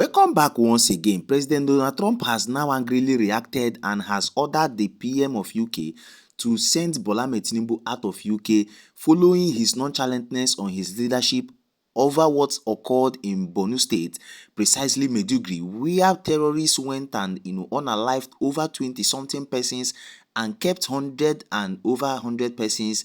Welcome back once again. President Donald Trump has now angrily reacted and has ordered the PM of UK to send Bola Ahmed Tinubu out of UK following his nonchalantness on his leadership over what occurred in Borno State, precisely Maiduguri, where terrorists went and unalived over 20-something persons and kept 100 and over 100 persons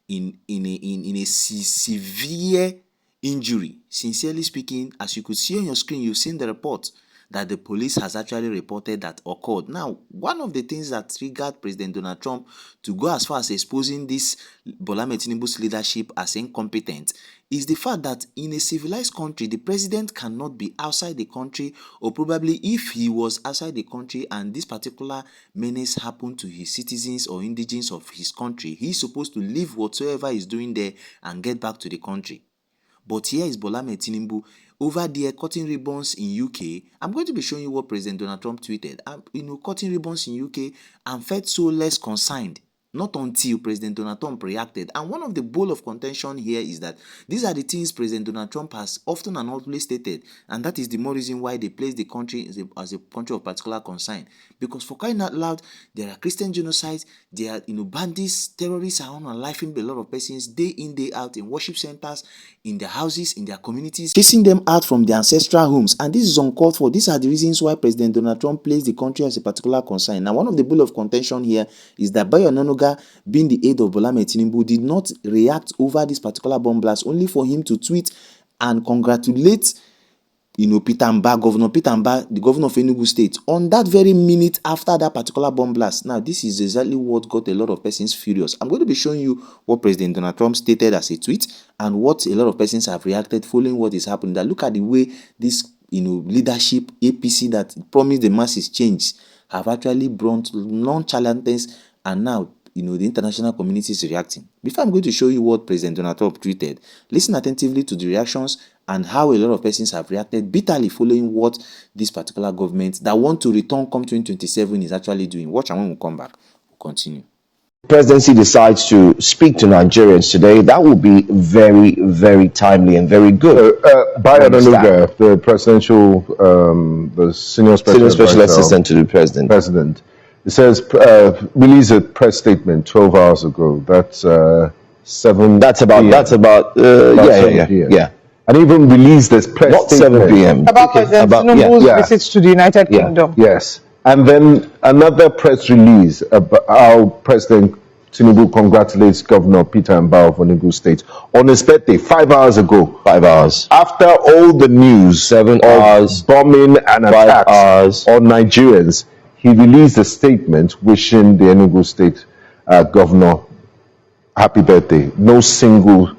in a severe injury. Sincerely speaking, as you could see on your screen, you've seen the report that the police has actually reported that occurred. Now, one of the things that triggered President Donald Trump to go as far as exposing this Bola Ahmed Tinubu's leadership as incompetent is the fact that in a civilized country, the president cannot be outside the country, or probably if he was outside the country and this particular menace happened to his citizens or indigents of his country, he's supposed to leave whatsoever he's doing there and get back to the country. But here is Bola Ahmed Tinubu over there cutting ribbons in UK. I'm going to be showing you what President Donald Trump tweeted. Cutting ribbons in UK and felt so less concerned. Not until President Donald Trump reacted. And one of the ball of contention here is that these are the things President Donald Trump has often and always stated. And that is the more reason why they place the country as a country of particular concern. Because for crying out loud, there are Christian genocides, there are bandits, terrorists are unaliving a lot of persons day in, day out in worship centers, in their houses, in their communities, chasing them out from their ancestral homes. And this is uncalled for. These are the reasons why President Donald Trump placed the country as a particular concern. Now, one of the bull of contention here is that Bayo Onanuga, being the aide of Bola Ahmed Tinubu, did not react over this particular bomb blast, only for him to tweet and congratulate Governor Peter Mba, the governor of Enugu State, on that very minute after that particular bomb blast. Now, this is exactly what got a lot of persons furious. I'm going to be showing you what President Donald Trump stated as a tweet and what a lot of persons have reacted following what is happening. That look at the way this leadership APC that promised the masses change have actually brought nonchalantness, and now the international community is reacting. Before I'm going to show you what President Donald Trump tweeted, listen attentively to the reactions and how a lot of persons have reacted bitterly following what this particular government that want to return come 2027 is actually doing. Watch, and when we come back, we'll continue. Presidency decides to speak to Nigerians today, that will be very, very timely and very good. Bayo Onanuga, the presidential, the senior special assistant to the president. It says release a press statement 12 hours ago. That's 7. That's about yeah. And even released this press not statement 7 p.m. about President Tinubu's visit to the United Kingdom. Yes, and then another press release about how President Tinubu congratulates Governor Peter Mba of Enugu State on his birthday 5 hours ago. 5 hours after all the news 7 hours bombing and attacks on Nigerians. He released a statement wishing the Enugu State governor happy birthday. No single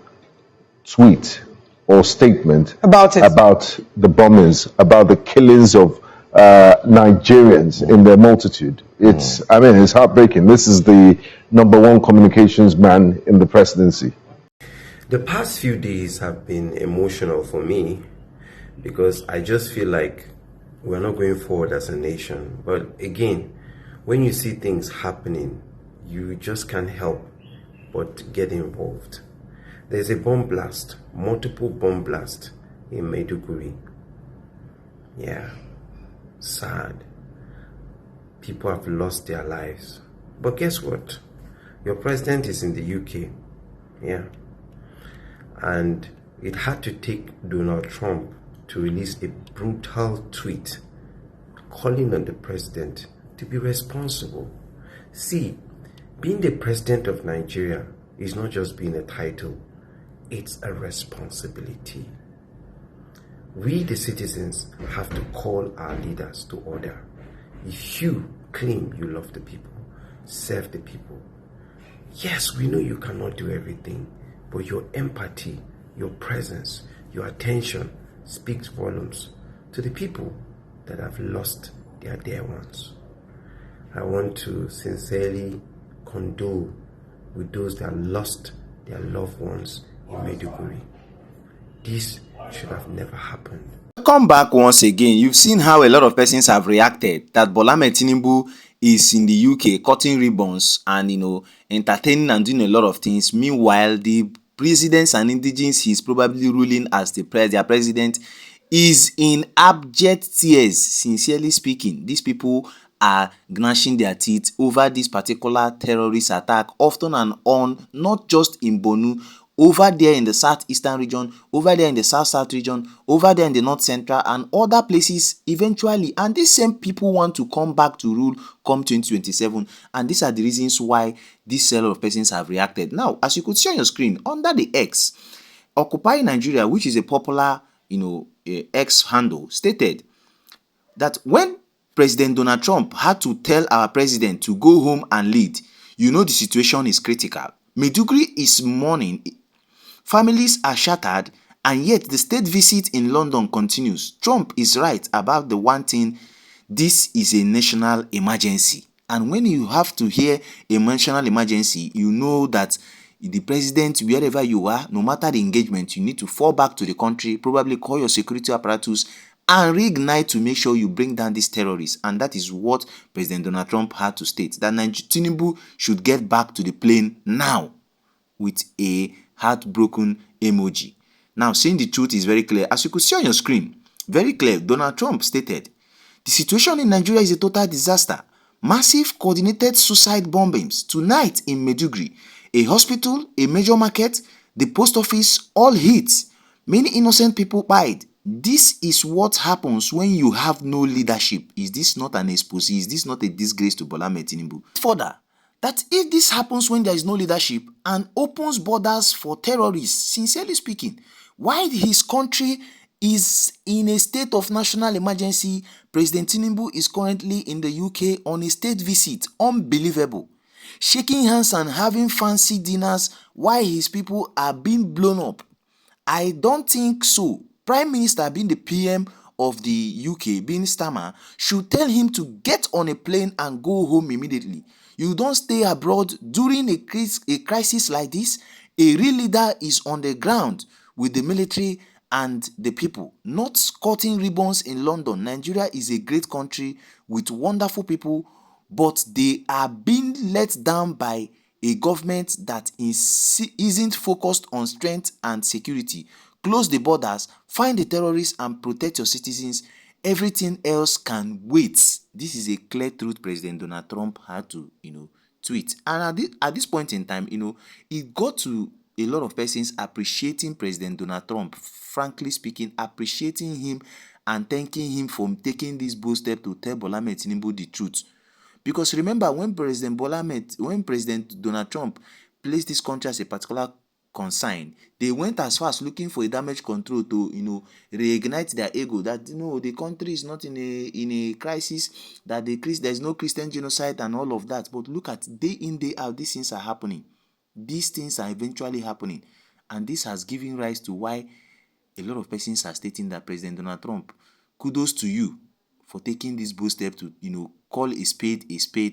tweet or statement about the bombings, about the killings of Nigerians in their multitude. It's heartbreaking. This is the #1 communications man in the presidency. The past few days have been emotional for me because I just feel like we're not going forward as a nation. But again, when you see things happening, you just can't help but get involved. There's a bomb blast, multiple bomb blasts in Maiduguri. Yeah, sad. People have lost their lives. But guess what? Your president is in the UK. Yeah. And it had to take Donald Trump to release a brutal tweet calling on the president to be responsible. See, being the president of Nigeria is not just being a title, it's a responsibility. We, the citizens, have to call our leaders to order. If you claim you love the people, serve the people, yes, we know you cannot do everything, but your empathy, your presence, your attention speaks volumes to the people that have lost their dear ones. I want to sincerely condole with those that lost their loved ones in Maiduguri. This should have never happened. Come back once again. You've seen how a lot of persons have reacted that Bola Ahmed Tinubu is in the UK cutting ribbons and entertaining and doing a lot of things. Meanwhile, the presidents and indigents he's probably ruling as their president is in abject tears. Sincerely speaking, these people are gnashing their teeth over this particular terrorist attack, often and on, not just in Borno, over there in the southeastern region, over there in the south region, over there in the north central and other places eventually. And these same people want to come back to rule come 2027, and these are the reasons why this set of persons have reacted. Now, as you could see on your screen, under the X, Occupy Nigeria, which is a popular, X handle, stated that when President Donald Trump had to tell our president to go home and lead, the situation is critical. Maiduguri is mourning, families are shattered, and yet the state visit in London continues. Trump is right about the one thing: this is a national emergency. And when you have to hear a national emergency, you know that the president, wherever you are, no matter the engagement, you need to fall back to the country, probably call your security apparatus and reignite to make sure you bring down these terrorists. And that is what President Donald Trump had to state, that Tinubu should get back to the plane now, with a heartbroken emoji. Now, seeing the truth is very clear. As you could see on your screen, very clear, Donald Trump stated, the situation in Nigeria is a total disaster. Massive coordinated suicide bombings tonight in Maiduguri. A hospital, a major market, the post office, all hit. Many innocent people died. This is what happens when you have no leadership. Is this not an expose? Is this not a disgrace to Bola Ahmed Tinubu? Further, that if this happens when there is no leadership and opens borders for terrorists, sincerely speaking, while his country is in a state of national emergency, President Tinubu is currently in the UK on a state visit. Unbelievable. Shaking hands and having fancy dinners while his people are being blown up. I don't think so. Prime Minister, being the PM of the UK, being Starmer, should tell him to get on a plane and go home immediately. You don't stay abroad during a crisis like this. A real leader is on the ground with the military and the people, not cutting ribbons in London. Nigeria is a great country with wonderful people, but they are being let down by a government that isn't focused on strength and security. Close the borders, find the terrorists and protect your citizens. Everything else can wait. This is a clear truth President Donald Trump had to, tweet. And at this point in time, it got to a lot of persons appreciating President Donald Trump, frankly speaking, appreciating him and thanking him for taking this bold step to tell Bola Ahmed Tinubu the truth. Because remember, when President Donald Trump placed this country as a particular concern, they went as far as looking for a damage control to, reignite their ego that the country is not in a crisis, that there's no Christian genocide and all of that. But look at day in, day out, these things are happening. These things are eventually happening, and this has given rise to why a lot of persons are stating that President Donald Trump, kudos to you for taking this bold step to, call a spade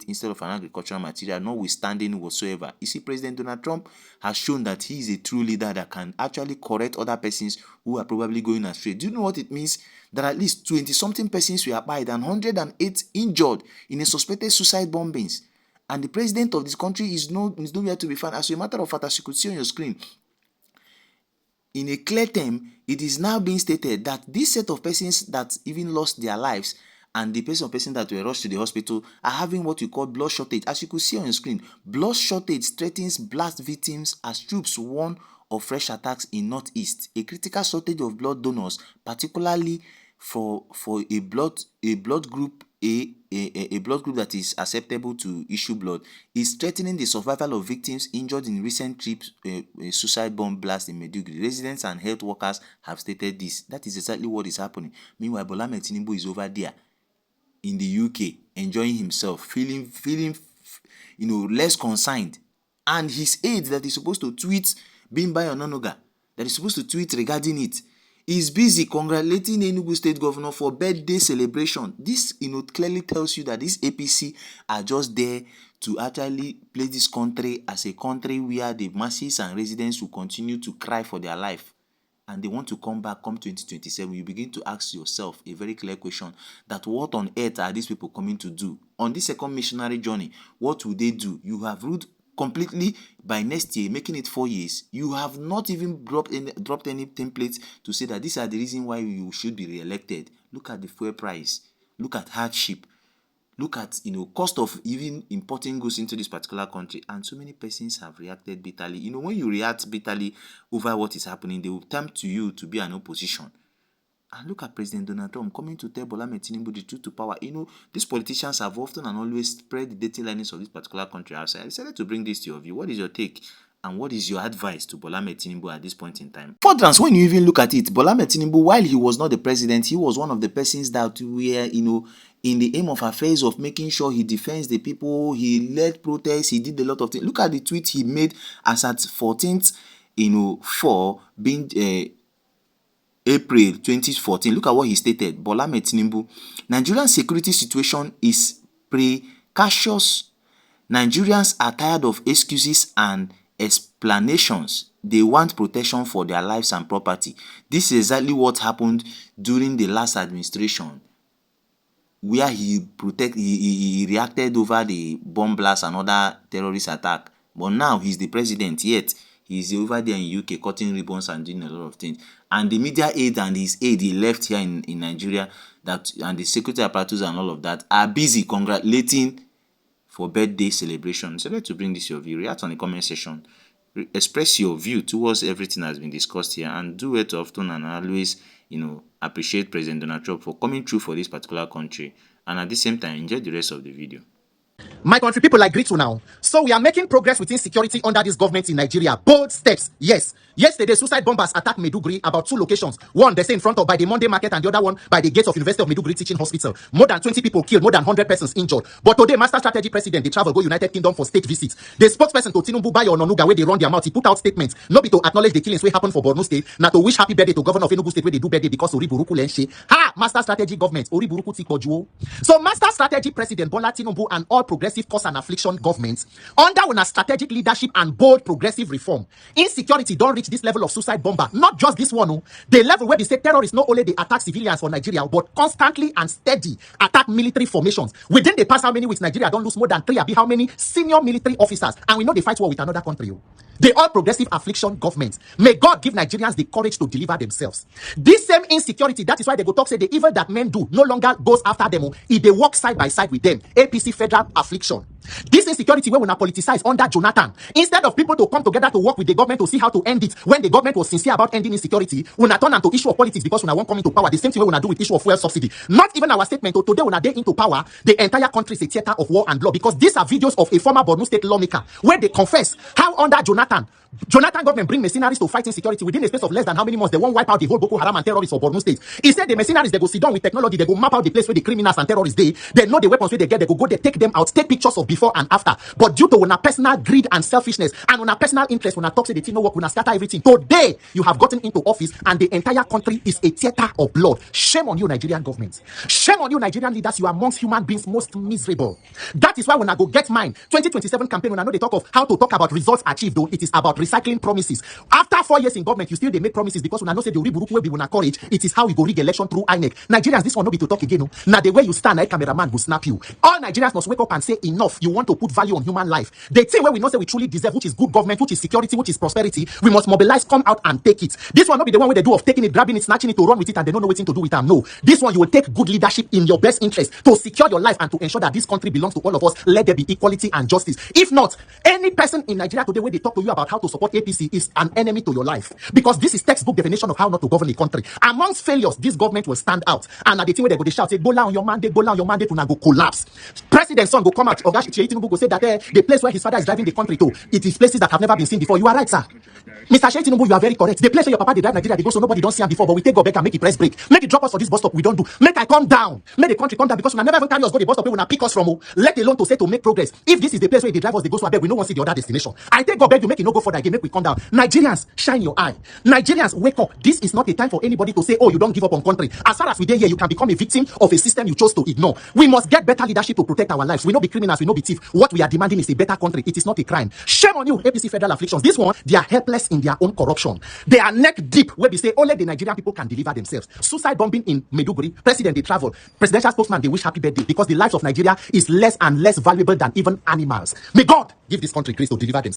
instead of an agricultural material, notwithstanding whatsoever. You see, President Donald Trump has shown that he is a true leader that can actually correct other persons who are probably going astray. Do you know what it means? That at least 20-something persons were abided and 108 injured in a suspected suicide bombings. And the president of this country is nowhere to be found. As a matter of fact, as you could see on your screen, in a clear term, it is now being stated that this set of persons that even lost their lives and the persons that were rushed to the hospital are having what we call blood shortage. As you could see on your screen, blood shortage threatens blast victims as troops warn of fresh attacks in Northeast. A critical shortage of blood donors, particularly for a blood group a blood group that is acceptable to issue blood, is threatening the survival of victims injured in recent trips suicide bomb blast in Maiduguri. Residents and health workers have stated this. That is exactly what is happening. Meanwhile, Bola Ahmed Tinubu is over there in the UK enjoying himself, feeling less concerned, and his aide that is supposed to tweet Bimba Ononuga, that is supposed to tweet regarding it, is busy congratulating Enugu State Governor for birthday celebration. This, clearly tells you that this APC are just there to actually place this country as a country where the masses and residents will continue to cry for their life. And they want to come back come 2027. You begin to ask yourself a very clear question, that what on earth are these people coming to do? On this second missionary journey, what will they do? You have ruled completely by next year, making it 4 years. You have not even dropped any templates to say that these are the reason why you should be re-elected. Look at the fuel price. Look at hardship. Look at cost of even importing goods into this particular country, and so many persons have reacted bitterly. When you react bitterly over what is happening, they will tempt to you to be an opposition. And look at President Donald Trump coming to tell Bola Ahmed Tinubu the truth to power. These politicians have often and always spread the dirty linings of this particular country outside. I decided to bring this to your view. What is your take? And what is your advice to Bola Ahmed Tinubu at this point in time? Furtherance, when you even look at it, Bola Ahmed Tinubu, while he was not the president, he was one of the persons that were, in the aim of affairs of making sure he defends the people. He led protests. He did a lot of things. Look at the tweet he made as at 14th, for being April 2014. Look at what he stated. Bola Ahmed Tinubu, Nigerian security situation is precarious. Nigerians are tired of excuses and explanations. They want protection for their lives and property. This is exactly what happened during the last administration, where he reacted over the bomb blast and other terrorist attack. But now he's the president, yet he's over there in UK cutting ribbons and doing a lot of things. And the media aid and his aid he left here in Nigeria, and the security apparatus and all of that, are busy congratulating for birthday celebration. So let's bring this your view. React on the comment section. Express your view towards everything that's been discussed here, and do it often, and always appreciate President Donald Trump for coming through for this particular country, and at the same time enjoy the rest of the video. My country people, I greet you now. So we are making progress within security under this government in Nigeria. Bold steps, yes. Yesterday, suicide bombers attacked Maiduguri, about 2 locations. One, they say in front of by the Monday Market, and the other one by the gates of University of Maiduguri Teaching Hospital. More than 20 people killed, more than 100 persons injured. But today, Master Strategy President, they travel go United Kingdom for state visits. The spokesperson to Tinubu Bayo Ononuga, where they run their mouth, he put out statements, not be to acknowledge the killings wey happen for Borno State, not to wish happy birthday to Governor of Enugu State where they do birthday because Ori Buruku Lenshe. Ha! Master Strategy Government, Ori Buruku Tikpojuo. So Master Strategy President Bola Tinubu and all progressive cause and affliction governments, under una strategic leadership and bold progressive reform, insecurity don't reach this level of suicide bomber. Not just this one, the level where they say terrorists not only they attack civilians for Nigeria, but constantly and steady attack military formations. Within the past how many weeks, Nigeria don't lose more than 3 how many senior military officers, and we know they fight war with another country. The all progressive affliction government. May God give Nigerians the courage to deliver themselves. This same insecurity, that is why they go talk say the evil that men do no longer goes after them. If they walk side by side with them. APC federal affliction. This insecurity where we now politicize under Jonathan. Instead of people to come together to work with the government to see how to end it, when the government was sincere about ending insecurity, we now turn into issue of politics because we now want come into power. The same thing we now do with issue of fuel subsidy. Not even our statement. Today we now day into power, the entire country is a theater of war and blood, because these are videos of a former Borno State lawmaker where they confess how under Jonathan government bring mercenaries to fight insecurity within a space of less than how many months. They won't wipe out the whole Boko Haram and terrorists for Borno State. He said the mercenaries, they go sit down with technology, they go map out the place where the criminals and terrorists they know the weapons where they get, they go they take them out, take pictures of before and after. But due to una personal greed and selfishness and una personal interest, una talk say the thing no work, una scatter everything. Today you have gotten into office and the entire country is a theater of blood. Shame on you, Nigerian government. Shame on you, Nigerian leaders. You are amongst human beings most miserable. That is why when I go get mine 2027 campaign, when I know they talk of how to talk about results achieved, though it is about recycling promises. After 4 years in government, you still they make promises because when I know say the Uriburuku will be when courage, it is how we go rig election through INEC. Nigerians, this one no be to talk again. No. Now the way you stand, like cameraman will snap you. All Nigerians must wake up and say enough. You want to put value on human life. The thing where we know say we truly deserve, which is good government, which is security, which is prosperity, we must mobilize, come out and take it. This one not be the one where they do of taking it, grabbing it, snatching it, to run with it, and they don't know what to do with them. No, this one you will take good leadership in your best interest to secure your life and to ensure that this country belongs to all of us. Let there be equality and justice. If not, any person in Nigeria today where they talk to you about how to support APC is an enemy to your life, because this is textbook definition of how not to govern a country. Amongst failures, this government will stand out, and at the thing where they go they shout say go on your mandate, una go collapse. President's son go come out, Oga Tinubu go say that the place where his father is driving the country to, it is places that have never been seen before. You are right, sir. Mr. Tinubu, you are very correct. The place where your papa they drive Nigeria, they go so nobody don't see him before, but we take go back and make it press break. Make it drop us for this bus stop. We don't do. Make I come down. Make the country come down, because we never even carry us go the bus stop where we pick us from. Let alone to say to make progress. If this is the place where they drive us, they go so I beg we no one see the other destination. I take go beg you make it no go further. brother again, make we come down. Nigerians, shine your eye. Nigerians, wake up. This is not a time for anybody to say, oh, you don't give up on country. As far as we dey here, you can become a victim of a system you chose to ignore. We must get better leadership to protect our lives. We not be criminals, we not be thief. What we are demanding is a better country. It is not a crime. Shame on you, APC federal afflictions. This one, they are helpless in their own corruption. They are neck deep where we say only the Nigerian people can deliver themselves. Suicide bombing in Maiduguri, president they travel, presidential spokesman they wish happy birthday because the lives of Nigeria is less and less valuable than even animals. May God give this country grace to deliver themselves.